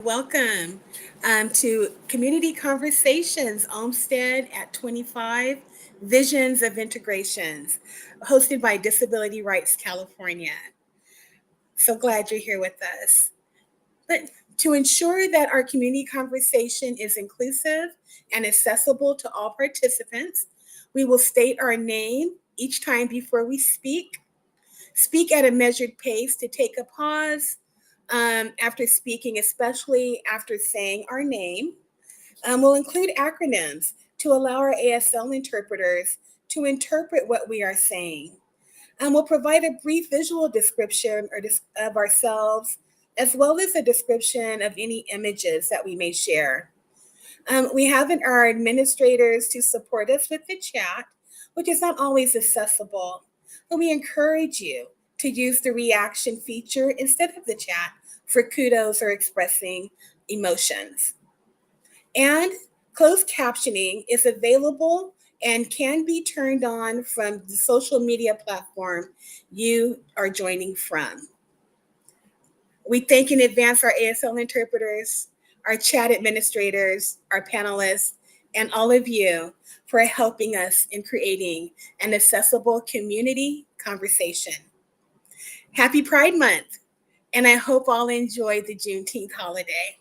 Welcome to Community Conversations, Olmstead at 25 Visions of Integrations, hosted by Disability Rights California. So glad you're here with us. But to ensure that our community conversation is inclusive and accessible to all participants, we will state our name each time before we speak at a measured pace to take a pause after speaking, especially after saying our name. We'll include acronyms to allow our ASL interpreters to interpret what we are saying. We'll provide a brief visual description of ourselves, as well as a description of any images that we may share. We have our administrators to support us with the chat, which is not always accessible, but we encourage you to use the reaction feature instead of the chat for kudos or expressing emotions. And closed captioning is available and can be turned on from the social media platform you are joining from. We thank in advance our ASL interpreters, our chat administrators, our panelists, and all of you for helping us in creating an accessible community conversation. Happy Pride Month, and I hope all enjoy the Juneteenth holiday.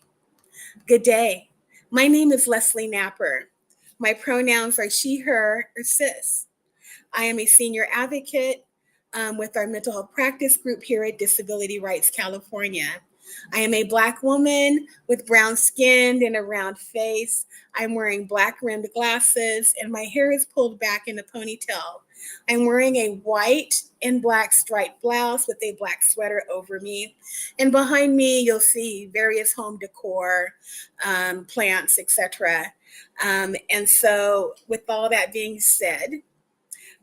Good day. My name is Leslie Napper. My pronouns are she, her, or sis. I am a senior advocate with our mental health practice group here at Disability Rights California. I am a Black woman with brown skin and a round face. I'm wearing black rimmed glasses and my hair is pulled back in a ponytail. I'm wearing a white and black striped blouse with a black sweater over me. And behind me, you'll see various home decor, plants, etc. And so, with all that being said,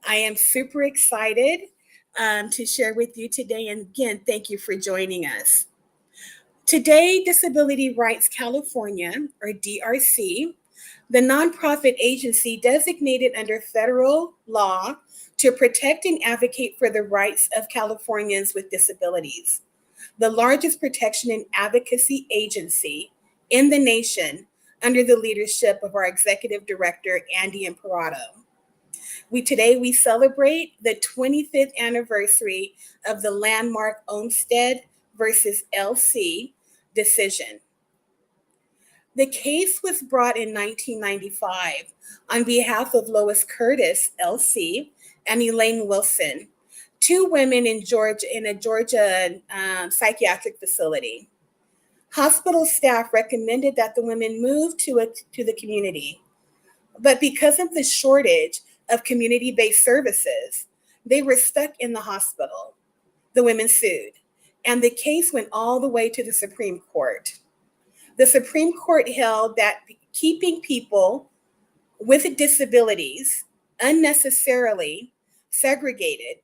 I am super excited to share with you today. And again, thank you for joining us. Today, Disability Rights California, or DRC, the nonprofit agency designated under federal law to protect and advocate for the rights of Californians with disabilities, the largest protection and advocacy agency in the nation under the leadership of our executive director, Andy Imperato. Today we celebrate the 25th anniversary of the landmark Olmstead versus LC decision. The case was brought in 1995 on behalf of Lois Curtis, LC, and Elaine Wilson, two women in a Georgia psychiatric facility. Hospital staff recommended that the women move to the community, but because of the shortage of community-based services, they were stuck in the hospital. The women sued, and the case went all the way to the Supreme Court. The Supreme Court held that keeping people with disabilities unnecessarily segregated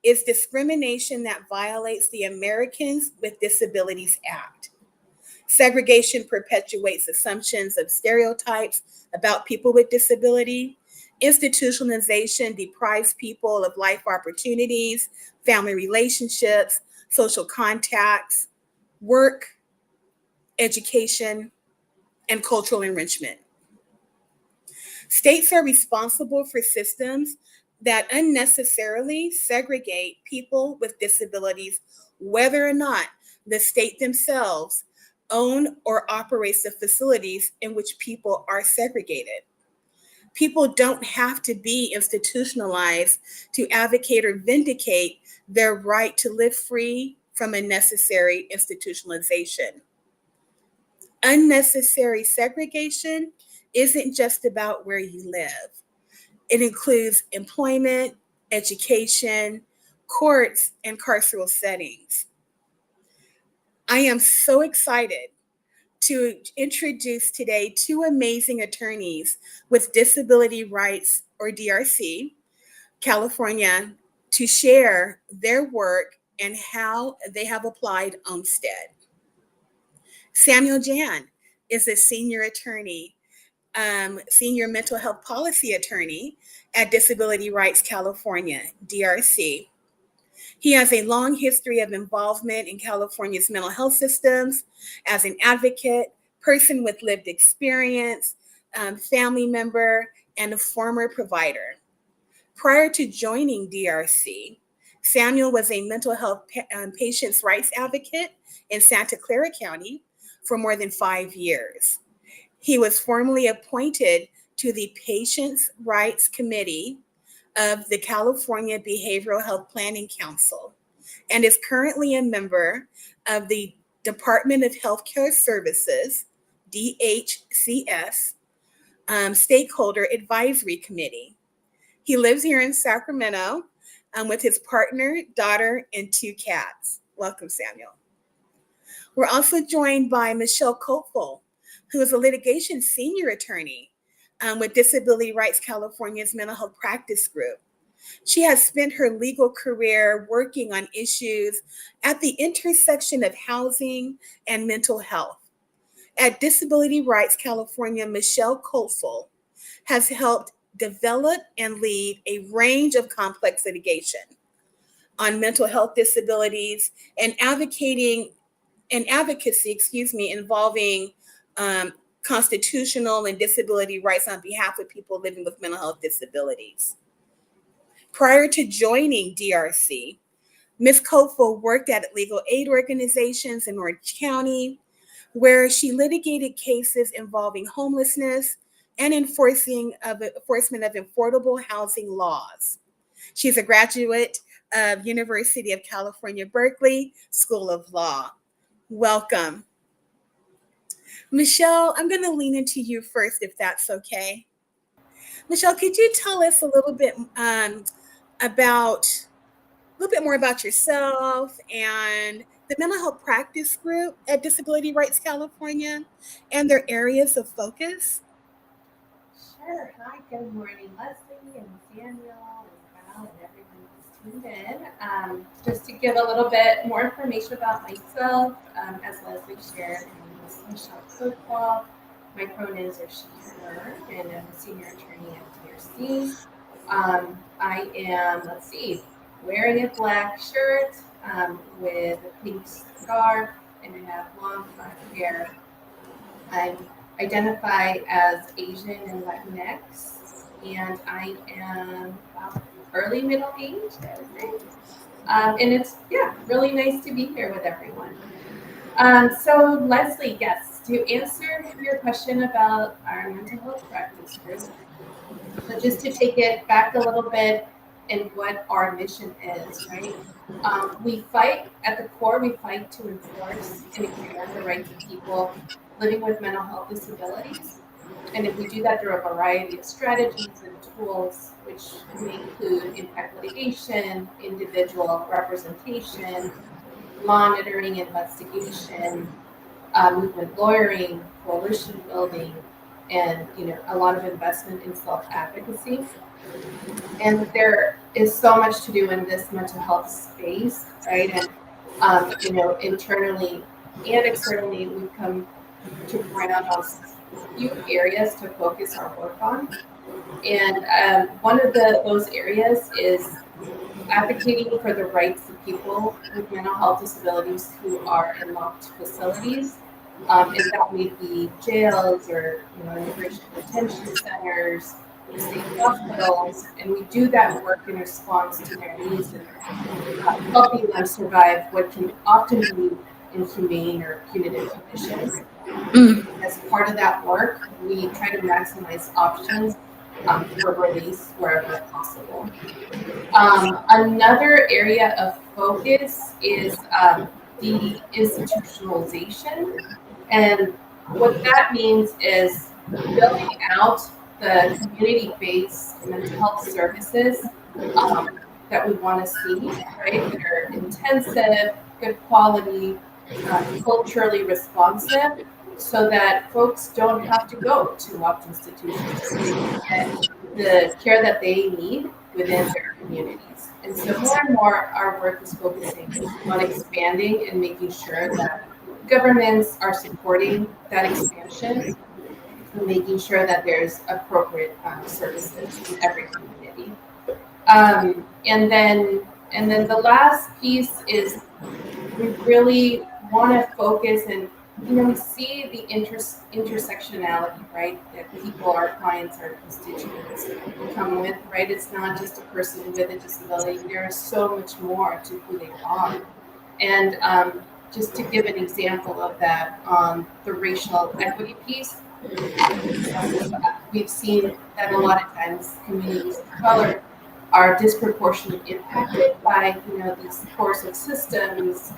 is discrimination that violates the Americans with Disabilities Act. Segregation perpetuates assumptions of stereotypes about people with disability. Institutionalization deprives people of life opportunities, family relationships, social contacts, work, education, and cultural enrichment. States are responsible for systems that unnecessarily segregate people with disabilities, whether or not the state themselves own or operates the facilities in which people are segregated. People don't have to be institutionalized to advocate or vindicate their right to live free from unnecessary institutionalization. Unnecessary segregation isn't just about where you live. It includes employment, education, courts, and carceral settings. I am so excited to introduce today two amazing attorneys with Disability Rights, or DRC, California, to share their work and how they have applied Olmstead. Samuel Jan is a senior attorney, senior mental health policy attorney at Disability Rights California, DRC. He has a long history of involvement in California's mental health systems as an advocate, person with lived experience, family member, and a former provider. Prior to joining DRC, Samuel was a mental health patients' rights advocate in Santa Clara County for more than 5 years. He was formally appointed to the Patients' Rights Committee of the California Behavioral Health Planning Council and is currently a member of the Department of Healthcare Services, DHCS, Stakeholder Advisory Committee. He lives here in Sacramento with his partner, daughter, and 2 cats. Welcome, Samuel. We're also joined by Michelle Copeful, who is a litigation senior attorney with Disability Rights California's Mental Health Practice Group. She has spent her legal career working on issues at the intersection of housing and mental health. At Disability Rights California, Michelle Copeful has helped develop and lead a range of complex litigation on mental health disabilities and advocacy, involving constitutional and disability rights on behalf of people living with mental health disabilities. Prior to joining DRC, Ms. Copeful worked at legal aid organizations in Orange County, where she litigated cases involving homelessness and enforcement of affordable housing laws. She's a graduate of University of California, Berkeley School of Law. Welcome. Michelle, I'm going to lean into you first, if that's okay. Michelle, could you tell us a little bit about a little bit more about yourself and the mental health practice group at Disability Rights California and their areas of focus? Sure. Hi, good morning, Leslie and Daniel and Val and everyone who's tuned in. Just to give a little bit more information about myself, as Leslie shared, my name is Michelle Cookball. My pronouns are she, her, and I'm a senior attorney at DRC. I am, wearing a black shirt with a pink scarf, and I have long black hair. I identify as Asian and Latinx, and I am about early middle age, I would say. And it's, really nice to be here with everyone. So, Leslie, yes, to answer your question about our mental health practice group, so just to take it back a little bit and what our mission is, right? We fight, at the core, we fight to enforce and expand the rights of people living with mental health disabilities. And if we do that through a variety of strategies and tools, which may include impact litigation, individual representation, monitoring, investigation, movement lawyering, coalition building, and a lot of investment in self-advocacy. And there is so much to do in this mental health space, right? And internally and externally, we've come to point out a few areas to focus our work on. And one of those areas is advocating for the rights of people with mental health disabilities who are in locked facilities. And that may be jails or immigration detention centers, state hospitals, and we do that work in response to their needs and helping them survive what can often be inhumane or punitive conditions. As part of that work, we try to maximize options for release wherever possible. Another area of focus is the institutionalization. And what that means is building out the community-based mental health services that we want to see, right? That are intensive, good quality, culturally responsive, so that folks don't have to go to locked institutions. They can get the care that they need within their communities. And so more and more our work is focusing on expanding and making sure that governments are supporting that expansion and making sure that there's appropriate services in every community. And then And then the last piece is we really want to focus and we see the intersectionality, right? That people, our clients, our constituents come with, right? It's not just a person with a disability. There is so much more to who they are. And just to give an example of that, on the racial equity piece, we've seen that a lot of times communities of color are disproportionately impacted by these coercive systems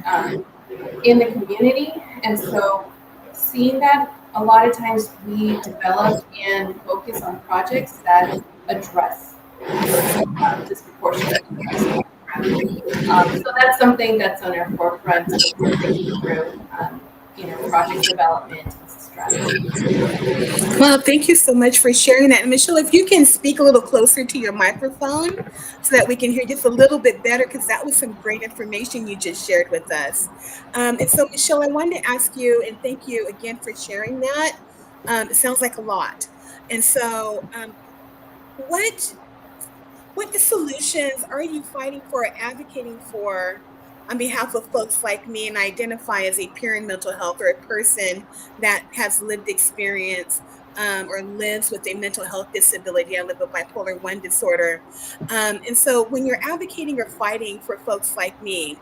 in the community. And so seeing that, a lot of times we develop and focus on projects that address those disproportionate impacts on the ground. So that's something that's on our forefront as we're thinking through project development and strategy. Well, thank you so much for sharing that. And Michelle, if you can speak a little closer to your microphone so that we can hear just a little bit better, because that was some great information you just shared with us. And so, Michelle, I wanted to ask you, and thank you again for sharing that. It sounds like a lot. And so, what what solutions are you fighting for or advocating for on behalf of folks like me and identify as a peer in mental health or a person that has lived experience or lives with a mental health disability? I live with bipolar 1 disorder. And so when you're advocating or fighting for folks like me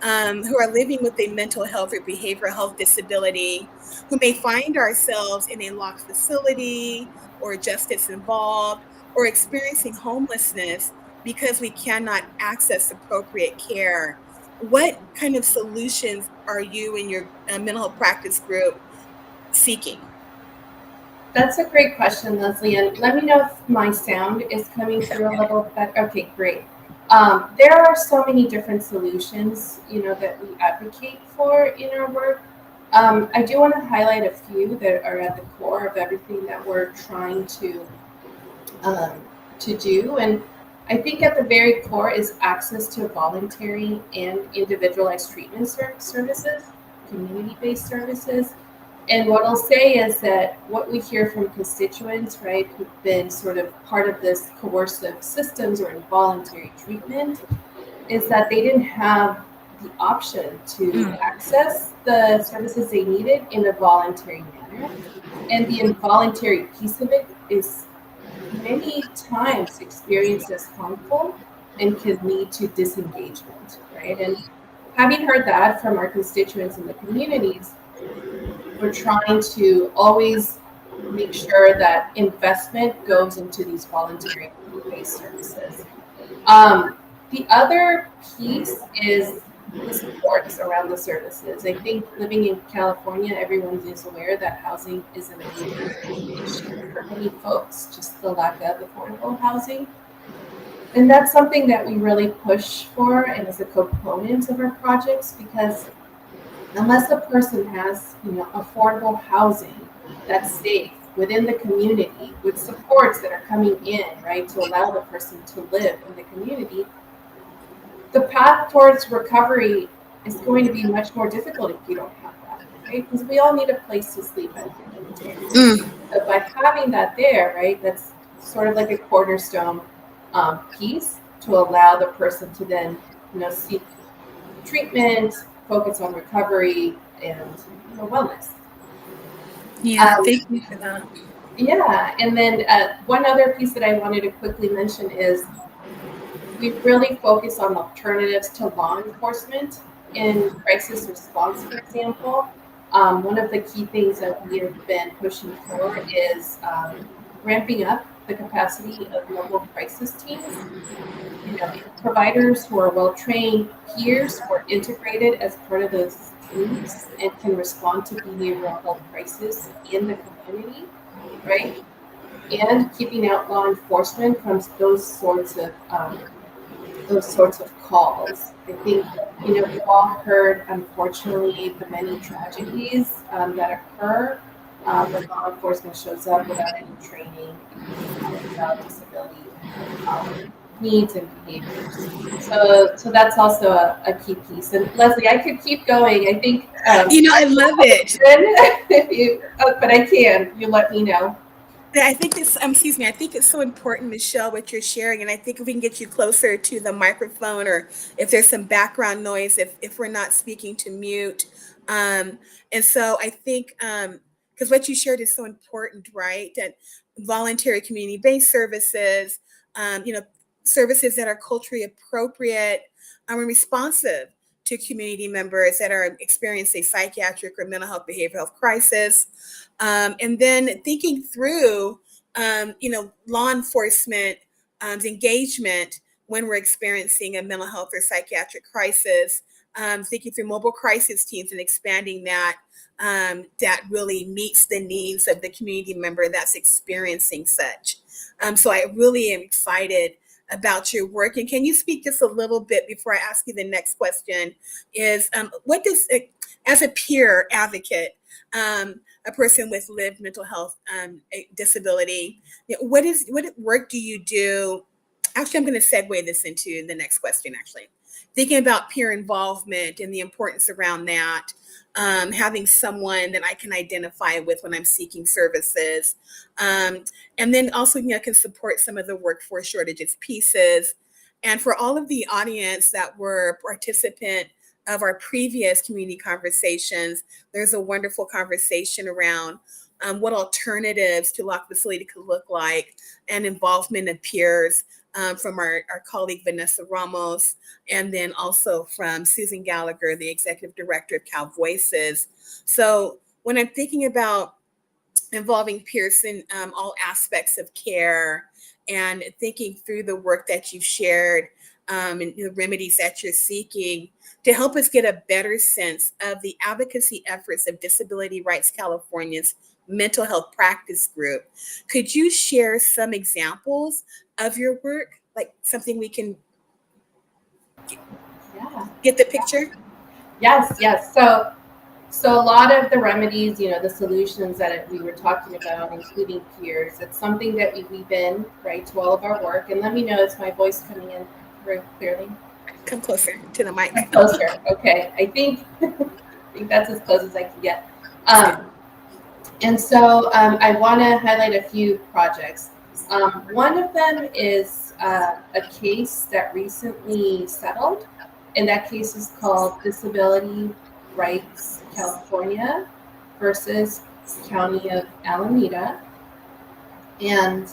who are living with a mental health or behavioral health disability, who may find ourselves in a locked facility or justice involved, or experiencing homelessness because we cannot access appropriate care, what kind of solutions are you and your mental health practice group seeking? That's a great question, Leslie. And let me know if my sound is coming through a little bit. Okay, great. There are so many different solutions, that we advocate for in our work. I do want to highlight a few that are at the core of everything that we're trying um, to do. And I think at the very core is access to voluntary and individualized treatment services, community-based services. And what I'll say is that what we hear from constituents, right, who've been sort of part of this coercive systems or involuntary treatment, is that they didn't have the option to access the services they needed in a voluntary manner. And the involuntary piece of it is many times experienced as harmful and can lead to disengagement, right? And having heard that from our constituents in the communities, we're trying to always make sure that investment goes into these voluntary based services. The other piece is the supports around the services. I think living in California, everyone is aware that housing is a major issue for many folks, just the lack of affordable housing. And that's something that we really push for and is a component of our projects, because unless a person has affordable housing that's safe within the community with supports that are coming in, right, to allow the person to live in the community, the path towards recovery is going to be much more difficult if you don't have that, right? Because we all need a place to sleep at the end of the day. But by having that there, right, that's sort of like a cornerstone piece to allow the person to then seek treatment, focus on recovery, and wellness. Yeah, thank you for that. Yeah, and then one other piece that I wanted to quickly mention is we really focus on alternatives to law enforcement in crisis response, for example. One of the key things that we have been pushing for is ramping up the capacity of mobile crisis teams. Providers who are well trained, peers who are integrated as part of those teams and can respond to behavioral health crisis in the community, right? And keeping out law enforcement from those sorts of calls. I think we've all heard, unfortunately, the many tragedies that occur when law enforcement shows up without any training, without disability needs and behaviors. So that's also a key piece. And Leslie, I could keep going. I think I love it. if you, but I can. You let me know. I think it's, excuse me, I think it's so important, Michelle, what you're sharing. And I think if we can get you closer to the microphone, or if there's some background noise, if we're not speaking, to mute. Um, and so I think, because what you shared is so important, right? That voluntary community-based services, you know, services that are culturally appropriate, and responsive to community members that are experiencing psychiatric or mental health, behavioral health crisis. And then thinking through, law enforcement engagement when we're experiencing a mental health or psychiatric crisis, thinking through mobile crisis teams and expanding that, that really meets the needs of the community member that's experiencing such. So I really am excited about your work. And can you speak just a little bit before I ask you the next question? Is what does, as a peer advocate, a person with lived mental health disability, what work do you do? Actually, I'm going to segue this into the next question. Actually, thinking about peer involvement and the importance around that, having someone that I can identify with when I'm seeking services, and then also, can support some of the workforce shortages pieces. And for all of the audience that were participant of our previous community conversations, there's a wonderful conversation around what alternatives to lock facility could look like, and involvement of peers, from our colleague Vanessa Ramos, and then also from Susan Gallagher, the executive director of Cal Voices. So when I'm thinking about involving peers in all aspects of care, and thinking through the work that you've shared, and the remedies that you're seeking to help us get a better sense of the advocacy efforts of Disability Rights California's mental health practice group. Could you share some examples of your work, like something we can Yeah. get the picture? Yes, yes. So a lot of the remedies, the solutions that we were talking about, including peers, it's something that we weave in, right, to all of our work. And let me know, is my voice coming in very clearly? Come closer to the mic. Closer. Okay. I think that's as close as I can get. And so I want to highlight a few projects. One of them is a case that recently settled, and that case is called Disability Rights California versus County of Alameda. And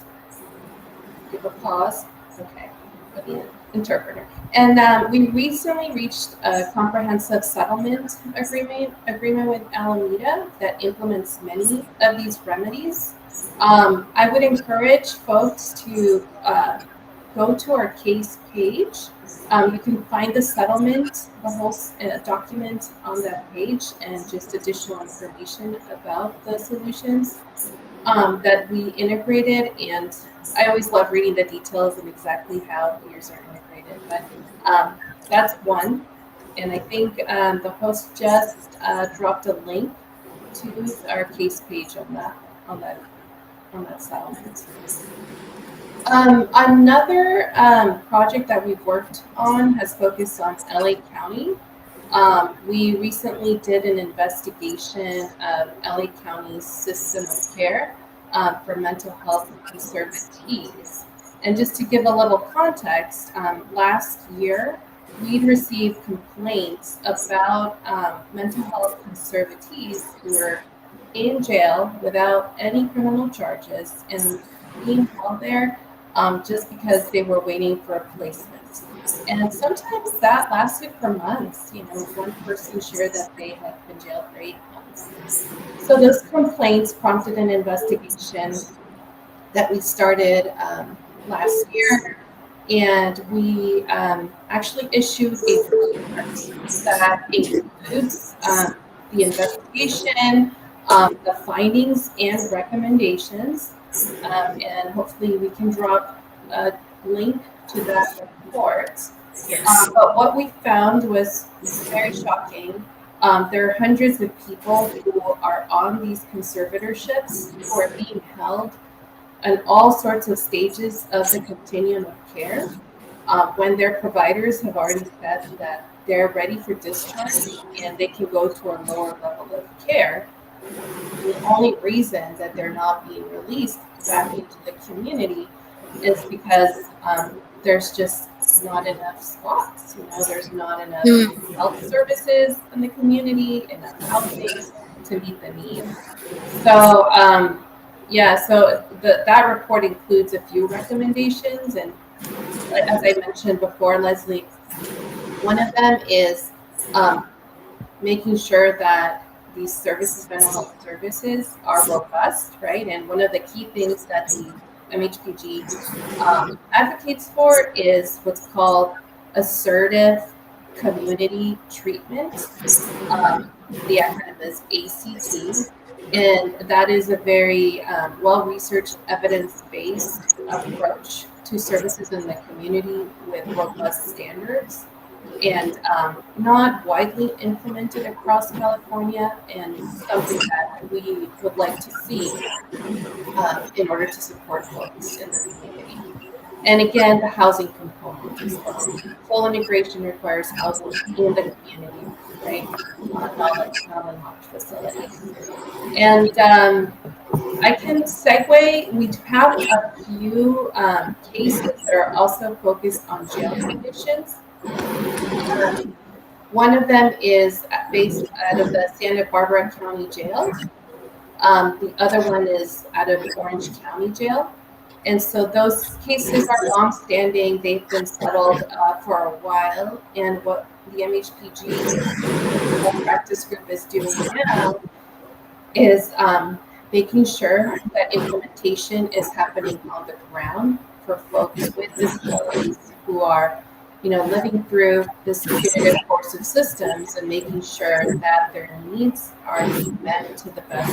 give a pause. Okay, for the interpreter. And we recently reached a comprehensive settlement agreement with Alameda that implements many of these remedies. I would encourage folks to go to our case page. You can find the settlement, the whole document on that page, and just additional information about the solutions that we integrated. And I always love reading the details and exactly how peers are integrated. But that's one. And I think the host just dropped a link to our case page on that settlement. Another project that we've worked on has focused on LA County. We recently did an investigation of LA County's system of care for mental health conservatees. And just to give a little context, last year we'd received complaints about mental health conservatees who were in jail without any criminal charges and being held there just because they were waiting for a placement. And sometimes that lasted for months. One person shared that they had been jailed for 8 months. So those complaints prompted an investigation that we started last year. And we actually issued a report that includes the investigation, the findings and recommendations. And hopefully we can drop a link to that report. Yes. But what we found was very shocking. There are hundreds of people who are on these conservatorships who are being held in all sorts of stages of the continuum of care when their providers have already said that they're ready for discharge and they can go to a lower level of care. The only reason that they're not being released back into the community is because there's just not enough spots. There's not enough health services in the community, enough housing to meet the need. So that report includes a few recommendations, and as I mentioned before, Leslie, one of them is making sure that these services, mental health services, are robust, right? And one of the key things that the MHPG advocates for is what's called assertive community treatment. The acronym is ACT, and that is a very well-researched, evidence-based approach to services in the community with robust standards, and not widely implemented across California, and something that we would like to see in order to support folks in the community. And again, the housing component as well. Full integration requires housing in the community, right? Not a locked facility. And I can segue. We have a few cases that are also focused on jail conditions. One of them is based out of the Santa Barbara County Jail. The other one is out of Orange County Jail. And so those cases are long-standing. They've been settled for a while. And what the MHPG practice group is doing now is making sure that implementation is happening on the ground for folks with disabilities who are, living through this punitive course of systems, and making sure that their needs are being met to the best,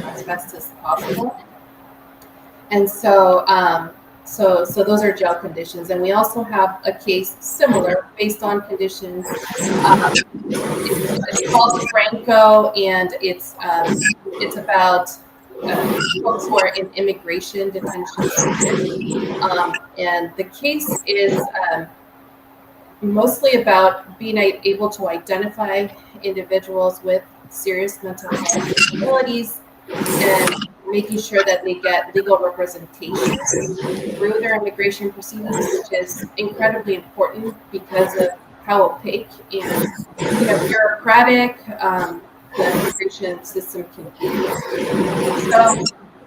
as best as possible. And so those are jail conditions. And we also have a case similar based on conditions. It's called Franco, and it's about folks who are in immigration detention centers. And the case is mostly about being able to identify individuals with serious mental health disabilities and making sure that they get legal representation through their immigration proceedings, which is incredibly important because of how opaque and bureaucratic the immigration system can be. So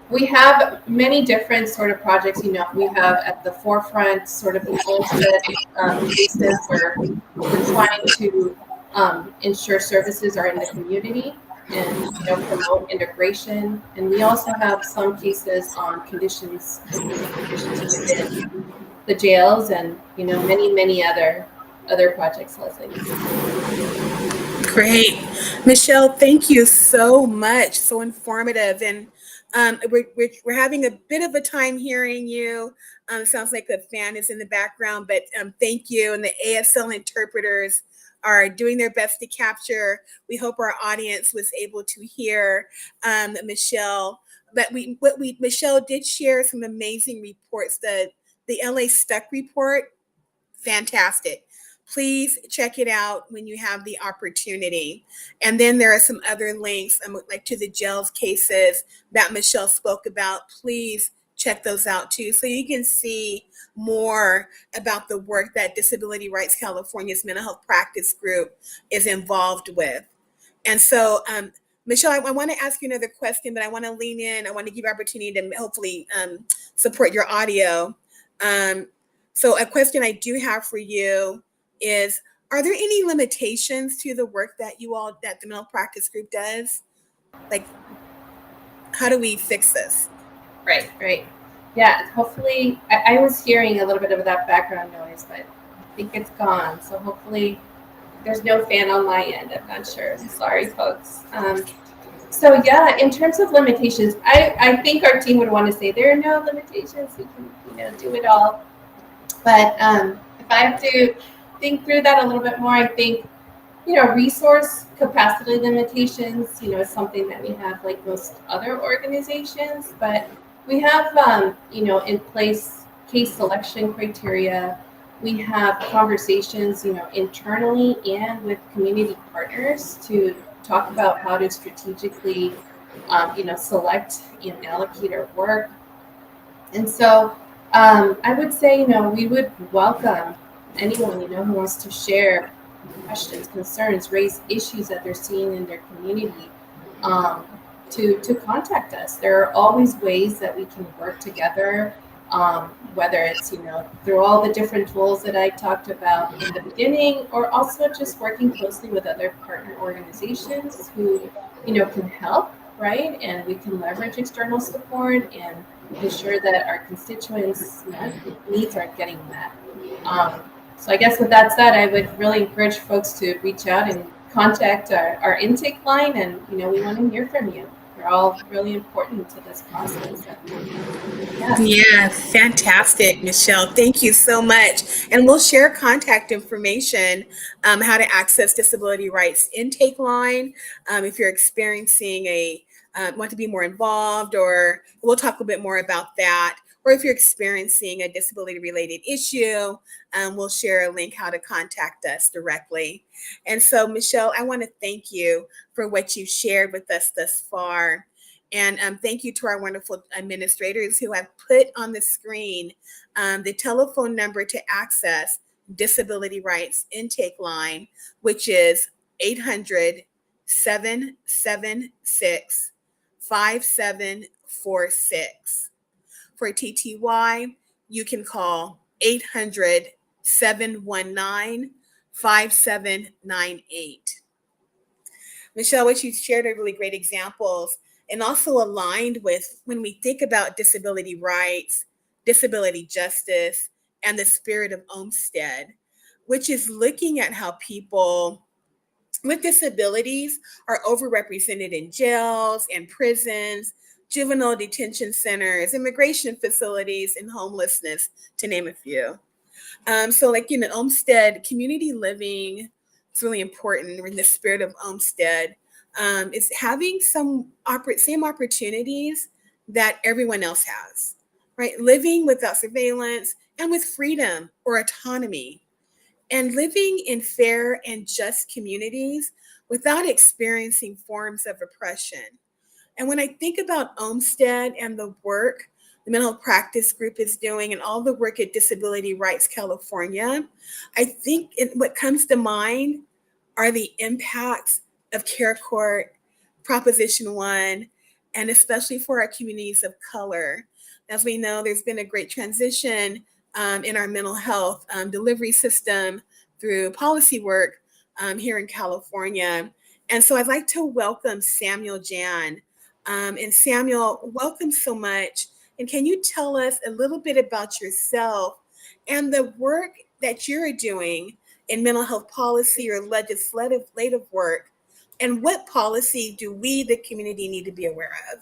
we have many different sort of projects. We have at the forefront sort of the Olmstead cases where we're trying to ensure services are in the community and promote integration. And we also have some cases on conditions within the jails, and many other projects, Leslie. Great. Michelle, thank you so much. So informative. And we're having a bit of a time hearing you. Sounds like the fan is in the background, but thank you. And the ASL interpreters are doing their best to capture. We hope our audience was able to hear Michelle. But Michelle did share some amazing reports. The LA Stuck report, fantastic. Please check it out when you have the opportunity. And then there are some other links, like to the jails cases that Michelle spoke about. Please check those out too, so you can see more about the work that Disability Rights California's mental health practice group is involved with. And so, Michelle, I want to ask you another question, but I want to lean in. I want to give you opportunity to hopefully support your audio. So a question I do have for you is, are there any limitations to the work that the mental practice group does? Like, how do we fix this? Right. Yeah, hopefully, I was hearing a little bit of that background noise, but I think it's gone. So hopefully there's no fan on my end. I'm not sure. Sorry, folks. So yeah, in terms of limitations, I think our team would want to say there are no limitations. We can, do it all. But if I have to think through that a little bit more, I think, resource capacity limitations, is something that we have like most other organizations. But we have, in place case selection criteria. We have conversations, internally and with community partners to talk about how to strategically select and allocate our work. And so I would say, we would welcome anyone, who wants to share questions, concerns, raise issues that they're seeing in their community, um, to contact us. There are always ways that we can work together, whether it's, through all the different tools that I talked about in the beginning, or also just working closely with other partner organizations who, can help, right? And we can leverage external support and ensure that our constituents' needs are getting met. Um, so I guess with that said, I would really encourage folks to reach out and contact our intake line, and we want to hear from you. You're all really important to this process. Yes. Yeah, fantastic, Michelle. Thank you so much. And we'll share contact information, how to access disability rights intake line. If you're experiencing want to be more involved, or we'll talk a bit more about that. Or if you're experiencing a disability related issue, we'll share a link how to contact us directly. And so, Michelle, I want to thank you for what you shared with us thus far. And thank you to our wonderful administrators who have put on the screen the telephone number to access disability rights intake line, which is 800 776 5746. For TTY, you can call 800 719 5798. Michelle, what you shared are really great examples and also aligned with when we think about disability rights, disability justice, and the spirit of Olmstead, which is looking at how people with disabilities are overrepresented in jails and prisons, juvenile detention centers, immigration facilities, and homelessness, to name a few. So like Olmstead, community living is really important in the spirit of Olmstead. Is having same opportunities that everyone else has, right? Living without surveillance and with freedom or autonomy, and living in fair and just communities without experiencing forms of oppression. And when I think about Olmstead and the work the mental health practice group is doing and all the work at Disability Rights California, I think what comes to mind are the impacts of Care Court, Proposition 1, and especially for our communities of color. As we know, there's been a great transition in our mental health delivery system through policy work here in California. And so I'd like to welcome Samuel Jan. And Samuel, welcome so much. And can you tell us a little bit about yourself and the work that you're doing in mental health policy or legislative work? And what policy do we, the community, need to be aware of?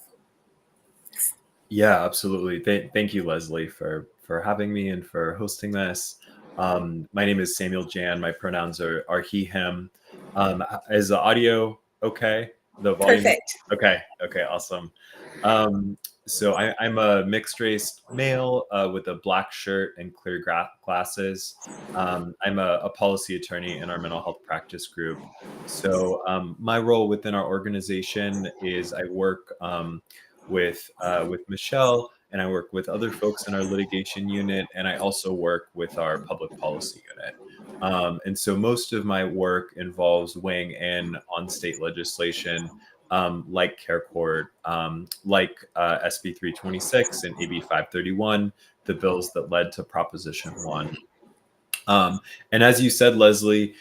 Yeah, absolutely. Thank you, Leslie, for having me and for hosting this. My name is Samuel Jan. My pronouns are he, him. Is the audio okay? The volume? Perfect. Okay, awesome. Um, so I'm a mixed race male with a black shirt and clear glasses. I'm a policy attorney in our mental health practice group. So my role within our organization is I work with Michelle, and I work with other folks in our litigation unit, and I also work with our public policy unit. And so most of my work involves weighing in on state legislation, like Care Court, like SB 326 and AB 531, the bills that led to Proposition 1. And as you said, Leslie,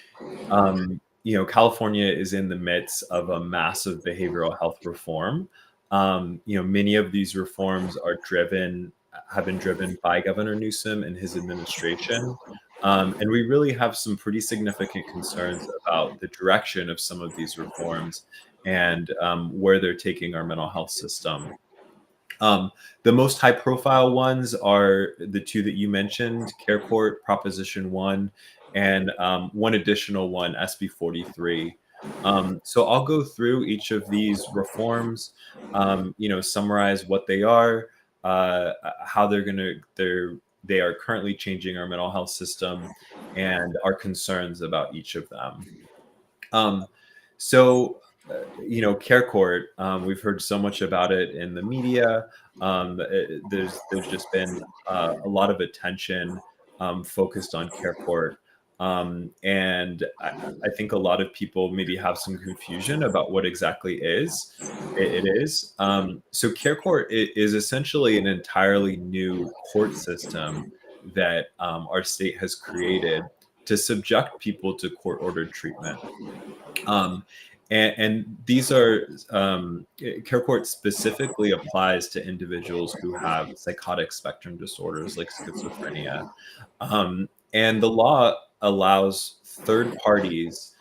California is in the midst of a massive behavioral health reform. Many of these reforms have been driven by Governor Newsom and his administration. And we really have some pretty significant concerns about the direction of some of these reforms and where they're taking our mental health system. The most high profile ones are the two that you mentioned, Care Court, Proposition 1, and one additional one, SB 43. So I'll go through each of these reforms, summarize what they are, how they are currently changing our mental health system, and our concerns about each of them. Um, so Care Court, we've heard so much about it in the media. There's just been a lot of attention focused on Care Court. And I think a lot of people maybe have some confusion about what exactly it is. So Care Court is essentially an entirely new court system that our state has created to subject people to court-ordered treatment. Um, and these are Care Court specifically applies to individuals who have psychotic spectrum disorders like schizophrenia. And the law allows third parties,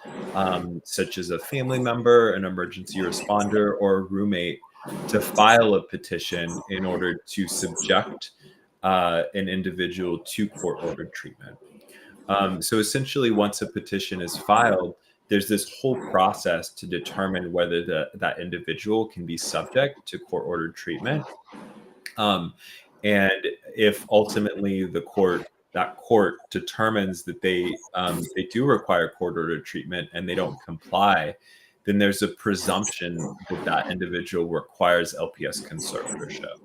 such as a family member, an emergency responder, or a roommate, to file a petition in order to subject an individual to court ordered treatment. So essentially, once a petition is filed, there's this whole process to determine whether that individual can be subject to court ordered treatment. Um, and if ultimately that court determines that they do require court ordered treatment and they don't comply, then there's a presumption that that individual requires LPS conservatorship.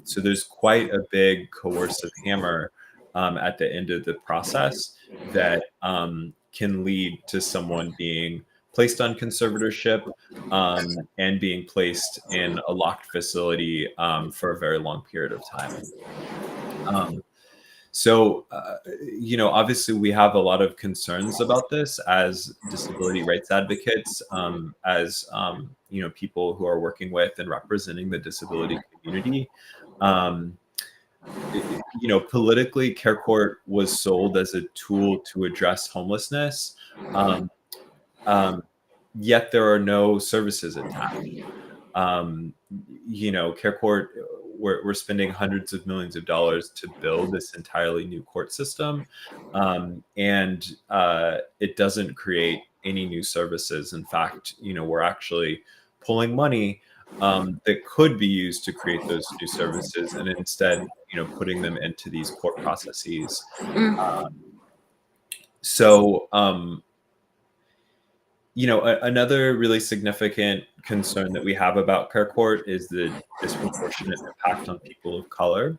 So there's quite a big coercive hammer at the end of the process that can lead to someone being placed on conservatorship and being placed in a locked facility for a very long period of time. Obviously we have a lot of concerns about this as disability rights advocates, as people who are working with and representing the disability community. Politically, Care Court was sold as a tool to address homelessness, yet there are no services attached. Care Court, we're spending hundreds of millions of dollars to build this entirely new court system, and it doesn't create any new services. In fact, we're actually pulling money that could be used to create those new services, and instead, putting them into these court processes. Another really significant concern that we have about Care Court is the disproportionate impact on people of color.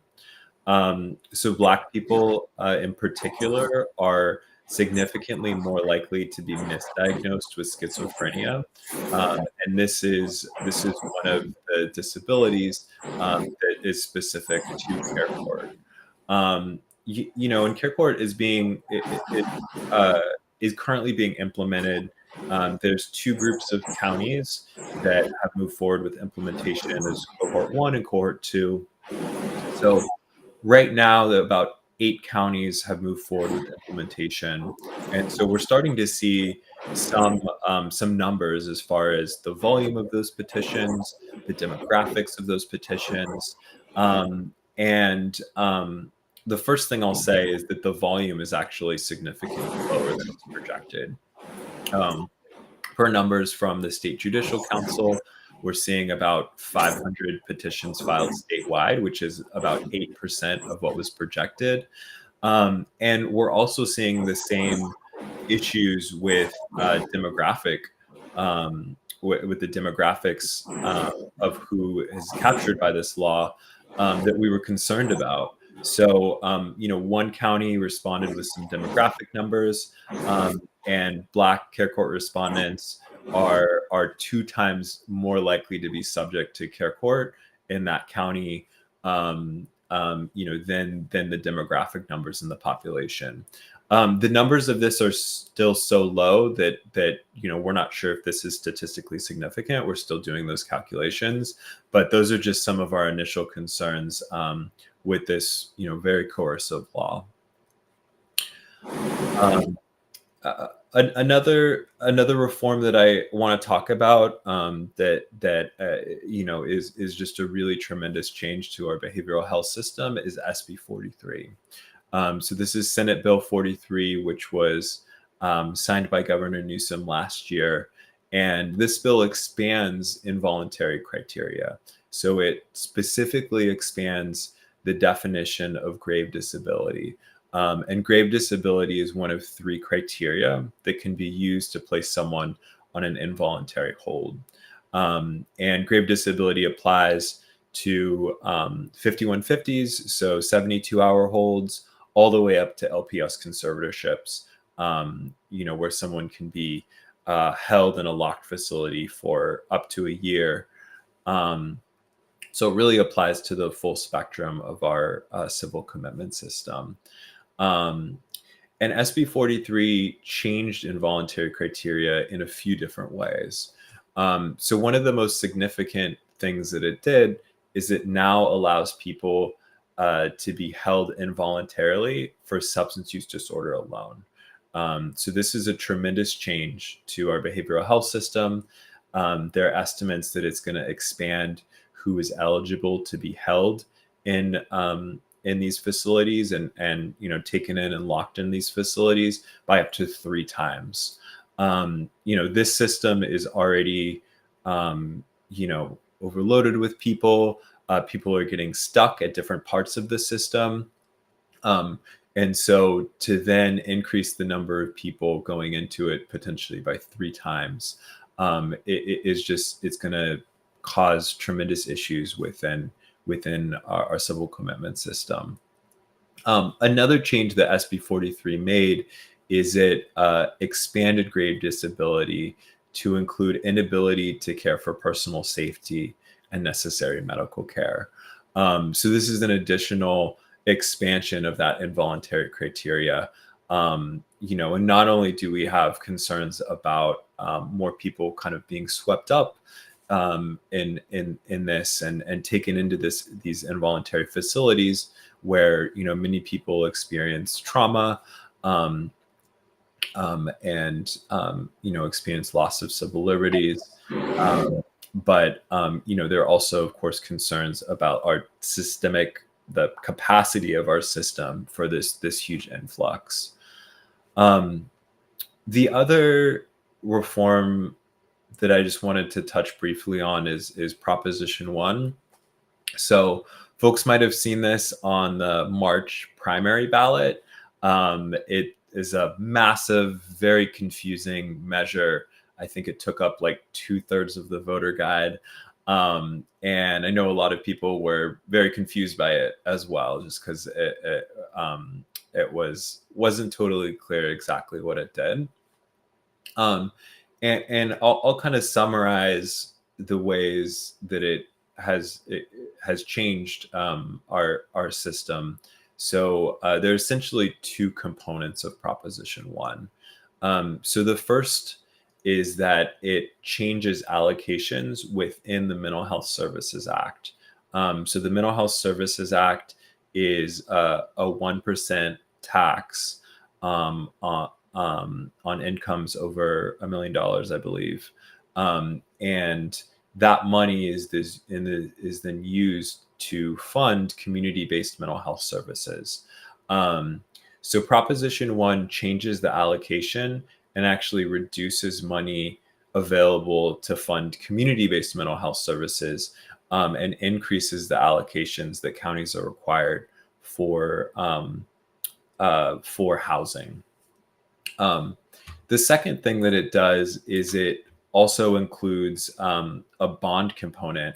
So Black people in particular are significantly more likely to be misdiagnosed with schizophrenia. And this is one of the disabilities that is specific to Care Court. And Care Court is is currently being implemented. There's two groups of counties that have moved forward with implementation. There's cohort 1 and cohort 2. So right now, about 8 counties have moved forward with implementation, and so we're starting to see some numbers as far as the volume of those petitions, the demographics of those petitions, and the first thing I'll say is that the volume is actually significantly lower than it's projected. Per numbers from the State Judicial Council, we're seeing about 500 petitions filed statewide, which is about 8% of what was projected. And we're also seeing the same issues with demographic, with the demographics of who is captured by this law that we were concerned about. So, one county responded with some demographic numbers, and Black Care Court respondents are 2 times more likely to be subject to Care Court in that county, than the demographic numbers in the population. The numbers of this are still so low that we're not sure if this is statistically significant. We're still doing those calculations, but those are just some of our initial concerns with this very coercive law. Another reform that I want to talk about is just a really tremendous change to our behavioral health system is SB 43. So this is Senate Bill 43, which was signed by Governor Newsom last year. And this bill expands involuntary criteria. So it specifically expands the definition of grave disability. And grave disability is one of 3 criteria that can be used to place someone on an involuntary hold. And grave disability applies to 5150s, so 72-hour holds, all the way up to LPS conservatorships, where someone can be held in a locked facility for up to a year. So it really applies to the full spectrum of our civil commitment system. And SB 43 changed involuntary criteria in a few different ways. So one of the most significant things that it did is it now allows people to be held involuntarily for substance use disorder alone. So this is a tremendous change to our behavioral health system. There are estimates that it's going to expand who is eligible to be held in these facilities and taken in and locked in these facilities by up to 3 times. This system is already overloaded with people. People are getting stuck at different parts of the system. And so to then increase the number of people going into it potentially by 3 times, it's going to cause tremendous issues within our civil commitment system. Another change that SB 43 made is it expanded grave disability to include inability to care for personal safety and necessary medical care. So this is an additional expansion of that involuntary criteria. And not only do we have concerns about more people kind of being swept up in this and taken into these involuntary facilities where many people experience trauma and experience loss of civil liberties. But there are also, of course, concerns about the capacity of our system for this huge influx. The other reform that I just wanted to touch briefly on is Proposition 1. So folks might have seen this on the March primary ballot. It is a massive, very confusing measure. I think it took up like 2/3 of the voter guide. And I know a lot of people were very confused by it as well, just because it wasn't totally clear exactly what it did. And I'll kind of summarize the ways that it has changed our system. So there are essentially 2 components of Proposition 1. So the first is that it changes allocations within the Mental Health Services Act. So the Mental Health Services Act is a 1% tax on incomes over $1 million, I believe, and that money is then used to fund community-based mental health services. So Proposition 1 changes the allocation and actually reduces money available to fund community-based mental health services, and increases the allocations that counties are required for housing. The second thing that it does is it also includes a bond component.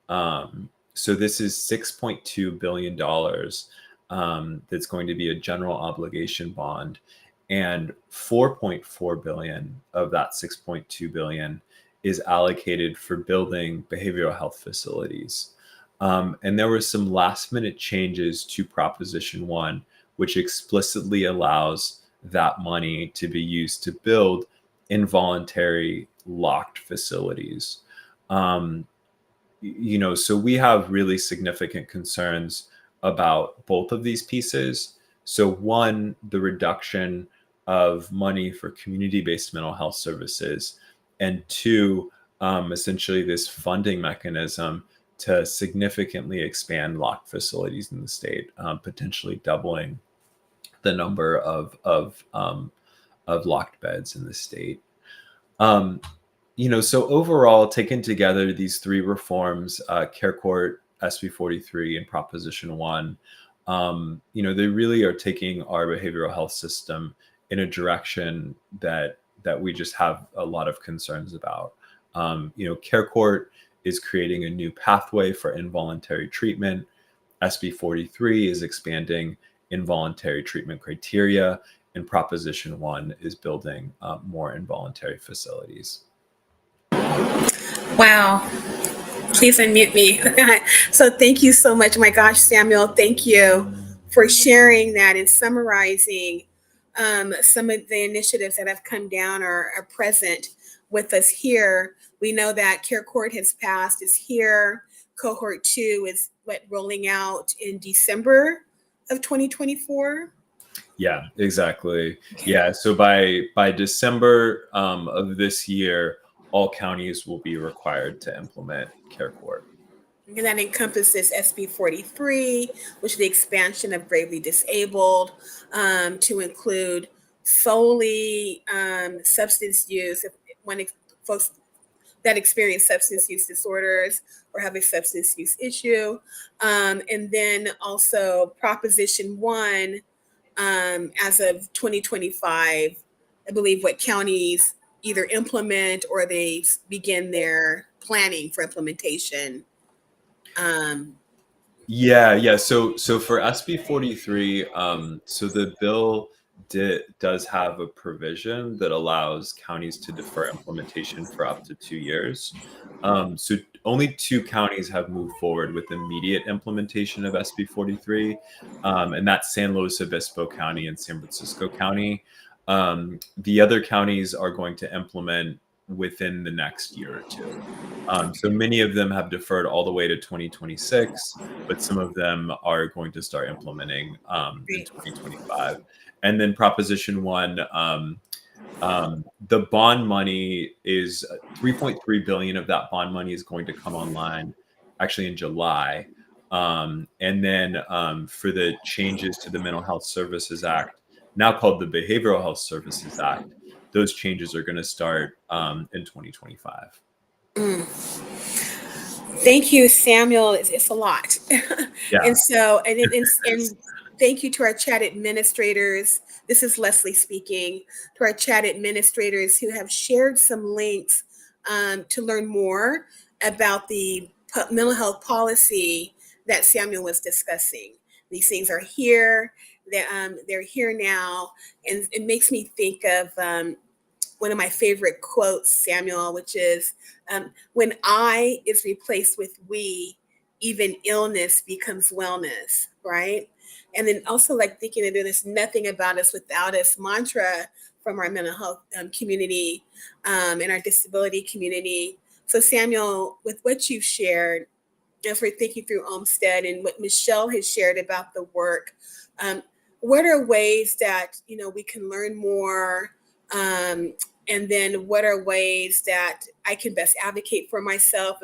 So this is $6.2 billion that's going to be a general obligation bond, and 4.4 billion of that 6.2 billion is allocated for building behavioral health facilities. And there were some last minute changes to Proposition 1, which explicitly allows that money to be used to build involuntary locked facilities. So we have really significant concerns about both of these pieces. So one, the reduction of money for community-based mental health services, and 2, essentially this funding mechanism to significantly expand locked facilities in the state, potentially doubling the number of locked beds in the state. So overall, taken together, these 3 reforms, Care Court, SB 43, and Proposition 1, they really are taking our behavioral health system in a direction that that we just have a lot of concerns about. Care Court is creating a new pathway for involuntary treatment. SB 43 is expanding involuntary treatment criteria, and Proposition 1 is building more involuntary facilities. Wow. Please unmute me. So thank you so much. My gosh, Samuel, thank you for sharing that and summarizing some of the initiatives that have come down or are present with us here. We know that Care Court has passed, is here. Cohort 2 is rolling out in December of 2024. Yeah, exactly. Yeah, so by December of this year, all counties will be required to implement Care Court. And that encompasses SB 43, which is the expansion of gravely disabled to include solely substance use. When folks that experience substance use disorders or have a substance use issue. And then also Proposition 1, as of 2025, I believe what counties either implement or they begin their planning for implementation. Yeah. So for SB 43, so the bill does have a provision that allows counties to defer implementation for up to 2 years. So only 2 counties have moved forward with immediate implementation of SB 43, and that's San Luis Obispo County and San Francisco County. The other counties are going to implement within the next year or two. So many of them have deferred all the way to 2026, but some of them are going to start implementing in 2025. And then Proposition 1, the bond money is 3.3 billion of that bond money is going to come online actually in July. And then for the changes to the Mental Health Services Act, now called the Behavioral Health Services Act, those changes are going to start in 2025. Thank you, Samuel. It's a lot. Yeah. And thank you to our chat administrators. This is Leslie speaking. To our chat administrators who have shared some links to learn more about the mental health policy that Samuel was discussing. These things are here. They're here now, and it makes me think of one of my favorite quotes, Samuel, which is, when I is replaced with we, even illness becomes wellness, right? And then also like thinking that there's nothing about us without us mantra from our mental health community and our disability community. So Samuel, with what you've shared, as we're thinking through Olmstead and what Michelle has shared about the work, what are ways that, we can learn more? And then what are ways that I can best advocate for myself,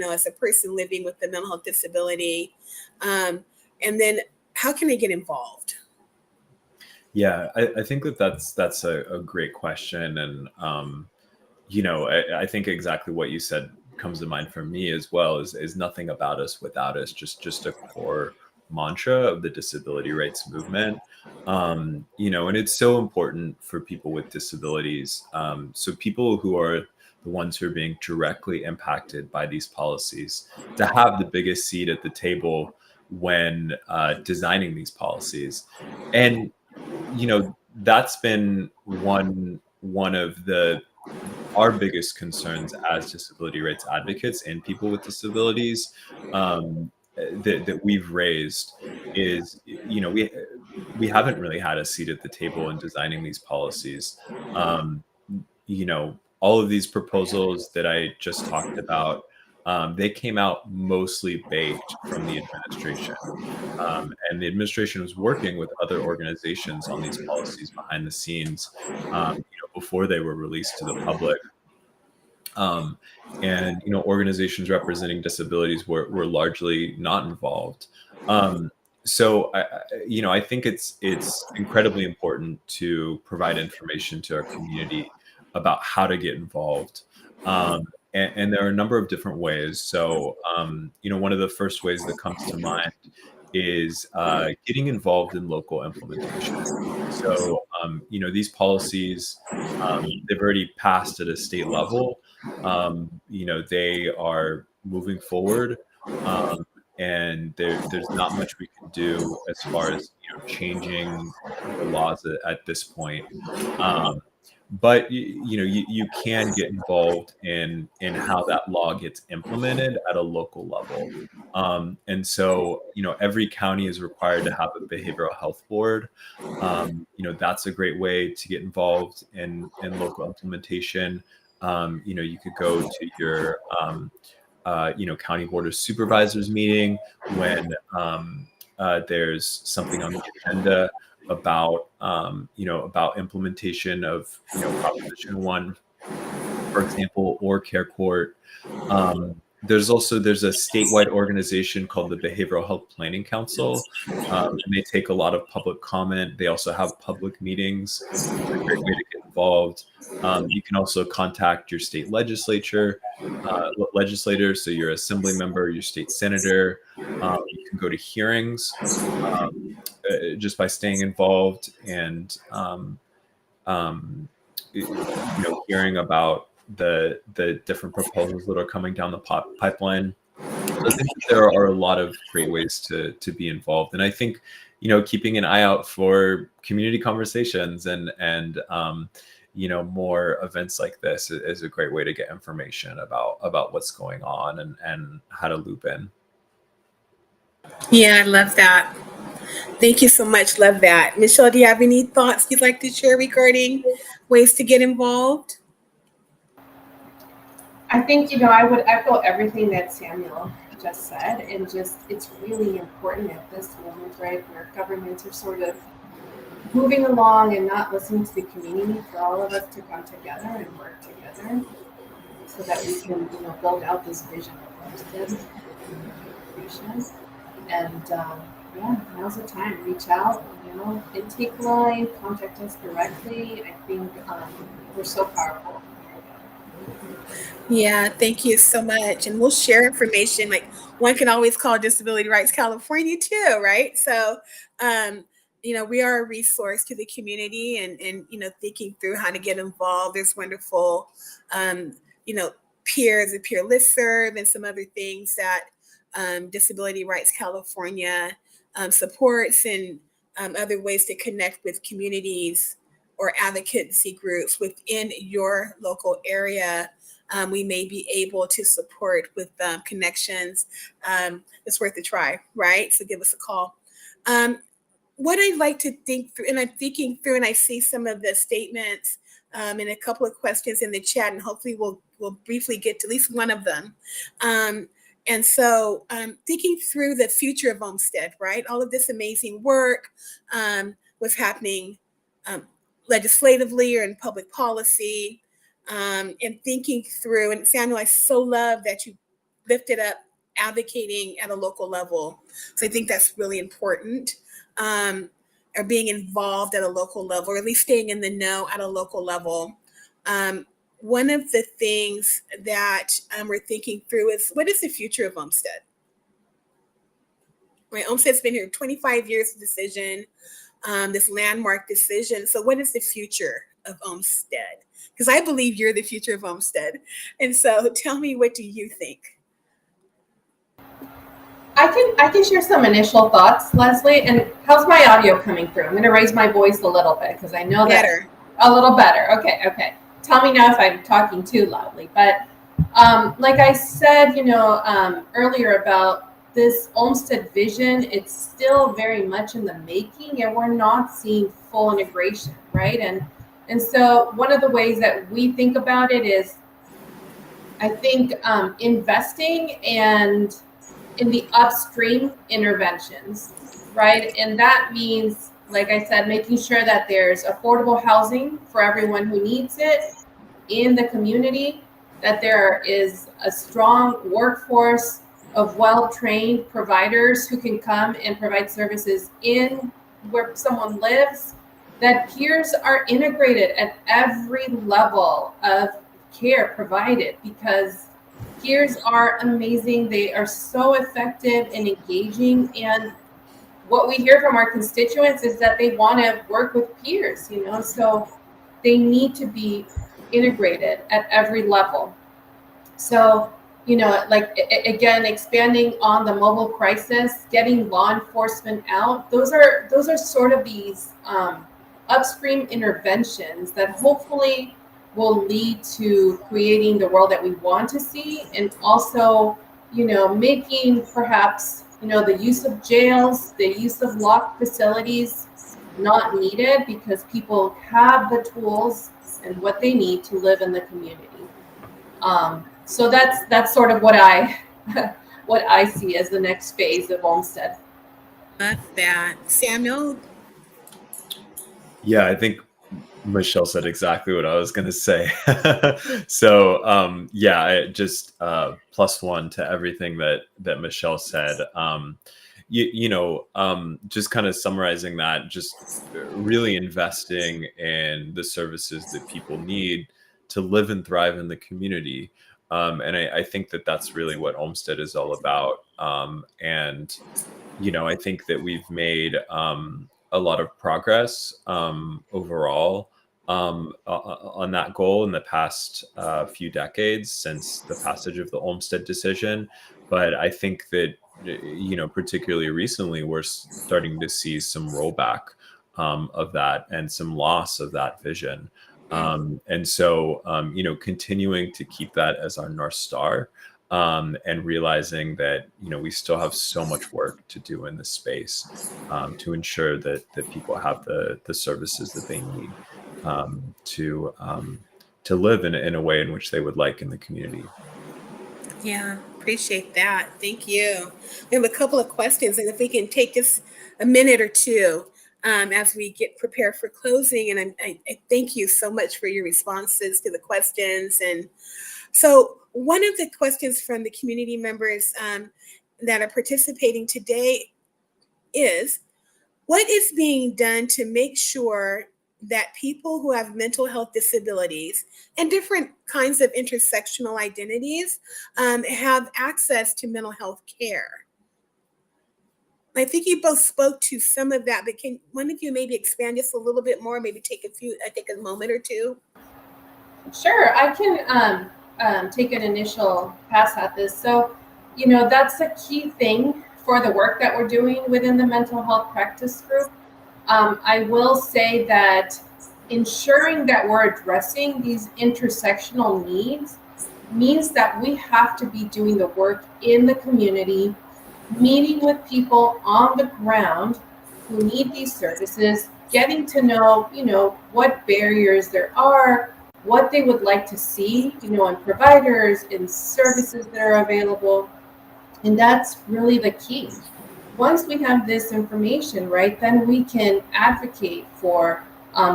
as a person living with a mental health disability? And then how can I get involved? Yeah, I think that's a great question. And, I think exactly what you said comes to mind for me as well is nothing about us without us, just a core mantra of the disability rights movement. And it's so important for people with disabilities. So people who are the ones who are being directly impacted by these policies to have the biggest seat at the table when designing these policies. And, that's been one of our biggest concerns as disability rights advocates and people with disabilities that we've raised is, we haven't really had a seat at the table in designing these policies. All of these proposals that I just talked about, they came out mostly baked from the administration. And the administration was working with other organizations on these policies behind the scenes before they were released to the public. And organizations representing disabilities were largely not involved. So I think it's incredibly important to provide information to our community about how to get involved. And there are a number of different ways. So one of the first ways that comes to mind is getting involved in local implementation. So these policies, they've already passed at a state level. They are moving forward, um, and there's not much we can do as far as changing the laws at this point. Um, but you can get involved in how that law gets implemented at a local level. And so every county is required to have a behavioral health board. That's a great way to get involved in local implementation. You could go to your county board of supervisors meeting when there's something on the agenda about about implementation of Proposition 1, for example, or Care Court. There's a statewide organization called the Behavioral Health Planning Council, and they take a lot of public comment. They also have public meetings. It's a great way to get involved. You can also contact your state legislator, so your assembly member, your state senator. You can go to hearings just by staying involved and hearing about the different proposals that are coming down the pipeline. So I think that there are a lot of great ways to be involved, and I think keeping an eye out for community conversations and more events like this is a great way to get information about what's going on and how to loop in. Yeah, I love that. Thank you so much. Love that. Michelle, do you have any thoughts you'd like to share regarding ways to get involved? I think, I would echo everything that Samuel just said, and it's really important at this moment, right, where governments are sort of moving along and not listening to the community, for all of us to come together and work together so that we can, build out this vision of Olmstead and now's the time. Reach out, intake line, contact us directly. I think we're so powerful. Yeah, thank you so much. And we'll share information. Like one can always call Disability Rights California too, right? So, we are a resource to the community and thinking through how to get involved. There's wonderful, um, you know, peers, a peer listserv and some other things that Disability Rights California supports and other ways to connect with communities or advocacy groups within your local area. We may be able to support with connections. It's worth a try, right? So give us a call. What I'd like to think through, and I'm thinking through, and I see some of the statements and a couple of questions in the chat, and hopefully we'll briefly get to at least one of them. And so thinking through the future of Olmstead, right? All of this amazing work, what's happening legislatively or in public policy, and thinking through, and Samuel, I so love that you lifted up advocating at a local level. So I think that's really important. Or being involved at a local level, or at least staying in the know at a local level. One of the things that we're thinking through is, what is the future of Olmstead? Right, Olmstead's been here 25 years of decision, this landmark decision. So what is the future of Olmstead? Because I believe you're the future of Olmstead. And so tell me, what do you think? I can share some initial thoughts, Leslie. And how's my audio coming through? I'm going to raise my voice a little bit because I know Better. A little better. Okay. Tell me now if I'm talking too loudly. But like I said, earlier about this Olmstead vision, it's still very much in the making, and we're not seeing full integration, right? And so one of the ways that we think about it is, I think, investing and in the upstream interventions, right? And that means, like I said, making sure that there's affordable housing for everyone who needs it in the community, that there is a strong workforce of well-trained providers who can come and provide services in where someone lives, that peers are integrated at every level of care provided, because peers are amazing. They are so effective and engaging, and what we hear from our constituents is that they want to work with peers, so they need to be integrated at every level. So, like again, expanding on the mobile crisis, getting law enforcement out, those are sort of these upstream interventions that hopefully will lead to creating the world that we want to see, and also, making perhaps, the use of jails, the use of locked facilities not needed, because people have the tools and what they need to live in the community. So that's sort of what I what I see as the next phase of Olmstead. Love that. Samuel? Yeah, I think Michelle said exactly what I was going to say. So, yeah, just plus one to everything that Michelle said. Just kind of summarizing that, just really investing in the services that people need to live and thrive in the community. And I think that that's really what Olmstead is all about. And I think that we've made a lot of progress overall on that goal in the past few decades since the passage of the Olmstead decision. But I think that, particularly recently, we're starting to see some rollback of that and some loss of that vision. And so, continuing to keep that as our North Star, and realizing that we still have so much work to do in this space to ensure that people have the services that they need to live in a way in which they would like in the community. Yeah, appreciate that. Thank you. We have a couple of questions, and if we can take us a minute or two as we get prepared for closing. And I thank you so much for your responses to the questions. And so, one of the questions from the community members that are participating today is, what is being done to make sure that people who have mental health disabilities and different kinds of intersectional identities have access to mental health care? I think you both spoke to some of that, but can one of you maybe expand just a little bit more? Maybe take a moment or two. Sure, I can take an initial pass at this. So, that's a key thing for the work that we're doing within the mental health practice group. I will say that ensuring that we're addressing these intersectional needs means that we have to be doing the work in the community, meeting with people on the ground who need these services, getting to know, what barriers there are, what they would like to see, in providers, in services that are available. And that's really the key. Once we have this information, right, then we can advocate for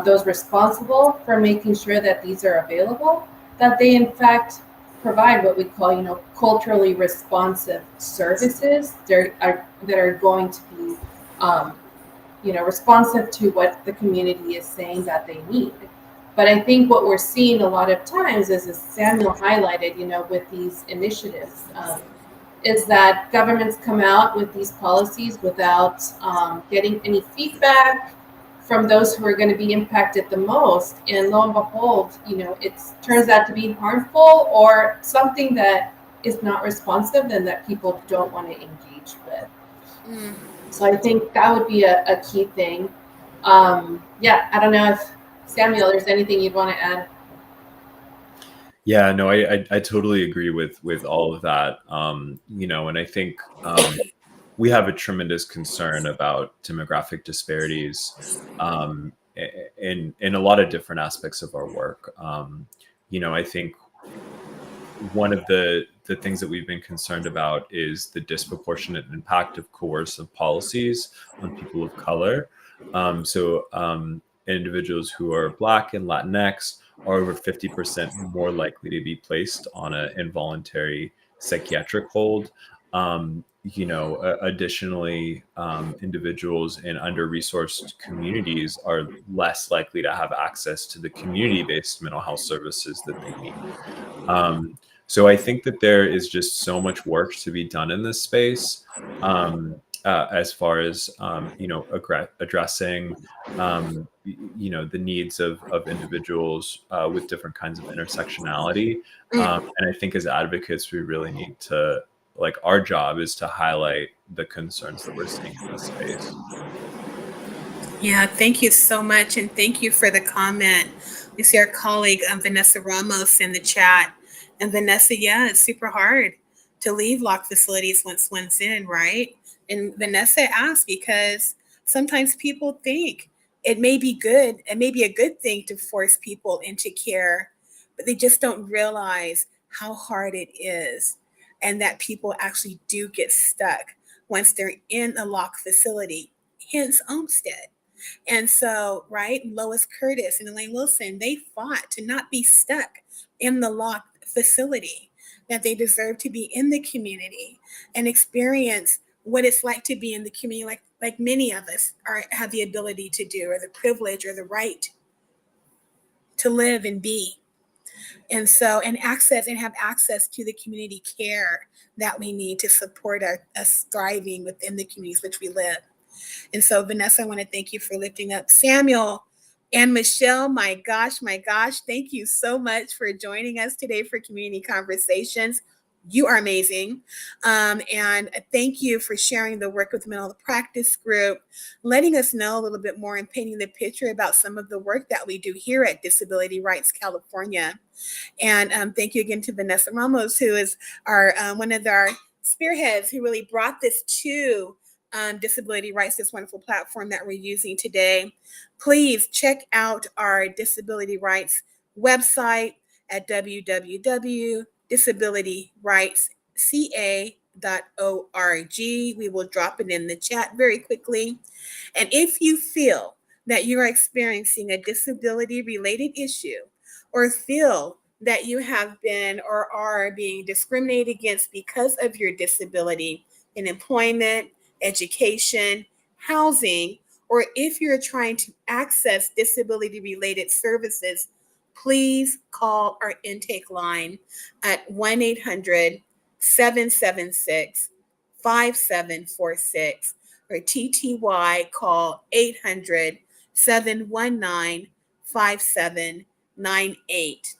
those responsible for making sure that these are available, that they in fact provide what we call, culturally responsive services that are going to be, responsive to what the community is saying that they need. But I think what we're seeing a lot of times is, as Samuel highlighted, with these initiatives, is that governments come out with these policies without getting any feedback from those who are going to be impacted the most. And lo and behold, it turns out to be harmful or something that is not responsive and that people don't want to engage with. Mm. So I think that would be a key thing. Yeah, I don't know if, Samuel, there's anything you'd want to add? Yeah, no, I totally agree with all of that. And I think we have a tremendous concern about demographic disparities in a lot of different aspects of our work. I think one of the things that we've been concerned about is the disproportionate impact of coercive policies on people of color. Individuals who are Black and Latinx are over 50% more likely to be placed on an involuntary psychiatric hold. Additionally, individuals in under-resourced communities are less likely to have access to the community-based mental health services that they need. So I think that there is just so much work to be done in this space. as far as addressing the needs of individuals with different kinds of intersectionality. And I think as advocates, we really need to, like, our job is to highlight the concerns that we're seeing in this space. Yeah, thank you so much. And thank you for the comment. We see our colleague Vanessa Ramos in the chat. And Vanessa, yeah, it's super hard to leave locked facilities once one's in, right? And Vanessa asked because sometimes people think it may be good, it may be a good thing to force people into care, but they just don't realize how hard it is and that people actually do get stuck once they're in a locked facility, hence Olmstead. And so, right, Lois Curtis and Elaine Wilson, they fought to not be stuck in the locked facility, that they deserve to be in the community and experience what it's like to be in the community, like many of us have the ability to do, or the privilege or the right to live and be. And so, and have access to the community care that we need to support us thriving within the communities which we live. And so, Vanessa, I want to thank you for lifting up Samuel and Michelle. My gosh, thank you so much for joining us today for Community Conversations. You are amazing. And thank you for sharing the work with the Mental Practice Group, letting us know a little bit more and painting the picture about some of the work that we do here at Disability Rights California. And thank you again to Vanessa Ramos, who is our one of our spearheads who really brought this to Disability Rights, this wonderful platform that we're using today. Please check out our Disability Rights website at www.disabilityrightsca.org. We will drop it in the chat very quickly. And if you feel that you are experiencing a disability-related issue, or feel that you have been or are being discriminated against because of your disability in employment, education, housing, or if you're trying to access disability-related services, please call our intake line at 1-800-776-5746, or TTY call 800-719-5798.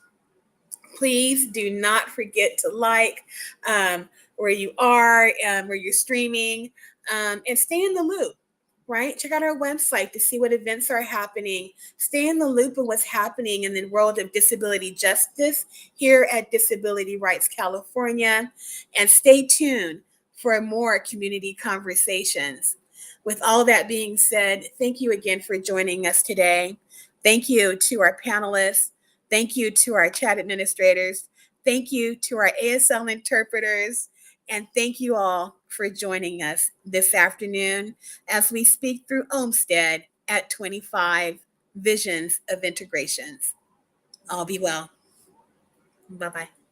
Please do not forget to like where you are, where you're streaming, and stay in the loop, right? Check out our website to see what events are happening. Stay in the loop of what's happening in the world of disability justice here at Disability Rights California, and stay tuned for more community conversations. With all that being said, thank you again for joining us today. Thank you to our panelists. Thank you to our chat administrators. Thank you to our ASL interpreters. And thank you all for joining us this afternoon as we speak through Olmstead at 25 Visions of Integrations. All be well. Bye-bye.